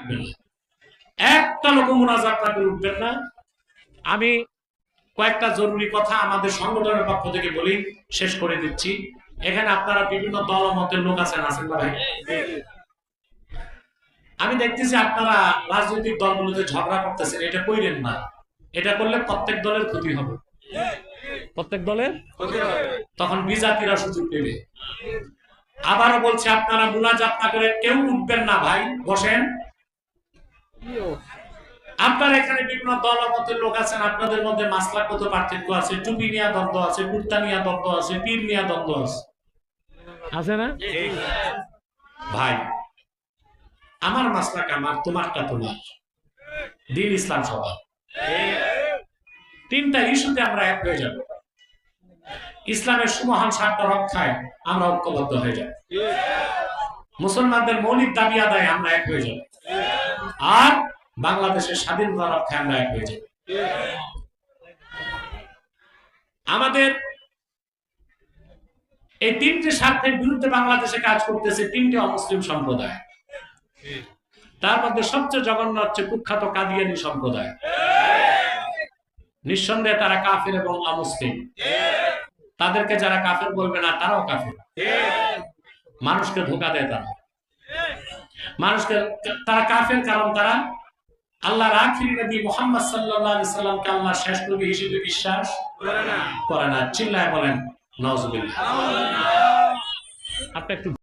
থাকবে না, একটা লোক মুনাজাত না করে উঠবেন না। আমি কয়েকটা জরুরি কথা আমাদের সংগঠনের পক্ষ থেকে বলি, শেষ করে দিচ্ছি। এখানে আপনারা বিভিন্ন দল মতের লোক আছেন না ভাই? আমি দেখতেছি আপনারা রাজনৈতিক দলগুলোতে ঝগড়া করতেছেন, এটা কইরেন না। এটা করলে প্রত্যেক দলের ক্ষতি হবে, প্রত্যেক দলের তখন বিজাতিরা সুযোগ নেবে। আবারও বলছি, আপনারা মুনাজাত না করে কেউ উঠবেন না ভাই, বসেন। আপনার এখানে বিভিন্ন দল মতের লোক আছেন, আপনাদের মধ্যে মাসলাগত পার্থক্য আছে, টুপি নিয়ে দ্বন্দ্ব আছে, কুর্তা নিয়ে দ্বন্দ্ব আছে, পীর নিয়ে দ্বন্দ্ব আছে না ভাই? আমার মাসলাক আমার, তোমারটা তোমার, দ্বীন ইসলাম সবার। তিনটা ইস্যুতে আমরা এক হয়ে যাব, ইসলামের সুমহান স্বার্থ রক্ষায় আমরা ঐক্যবদ্ধ হয়ে যাব, মুসলমানদের মৌলিক দাবি আদায় আমরা এক হয়ে যাব, আর বাংলাদেশের স্বাধীনতা রক্ষায় আমরা এক হয়ে যাব। আমাদের এই তিনটি স্বার্থের বিরুদ্ধে বাংলাদেশে কাজ করতেছে তিনটি অমুসলিম সম্প্রদায়। তার মধ্যে সবচেয়ে জঘন্য হচ্ছে কুখ্যাত কাদিয়ানী সম্প্রদায়। নিঃসন্দেহে তারা কাফের এবং অমুসলিম। তাদেরকে যারা কাফের বলবে না, তারাও কাফের। মানুষকে ধোঁকা দেয় তারা, মানুষকে। তারা কাফের কারণ তারা আল্লাহর আখিরি নবী মুহাম্মদ সাল্লাল্লাহু আলাইহি সাল্লামকে আল্লাহর শেষ নবী হিসেবে বিশ্বাস করে না। চিল্লায় বলেন নাউজুবিল্লাহ। আপনি একটু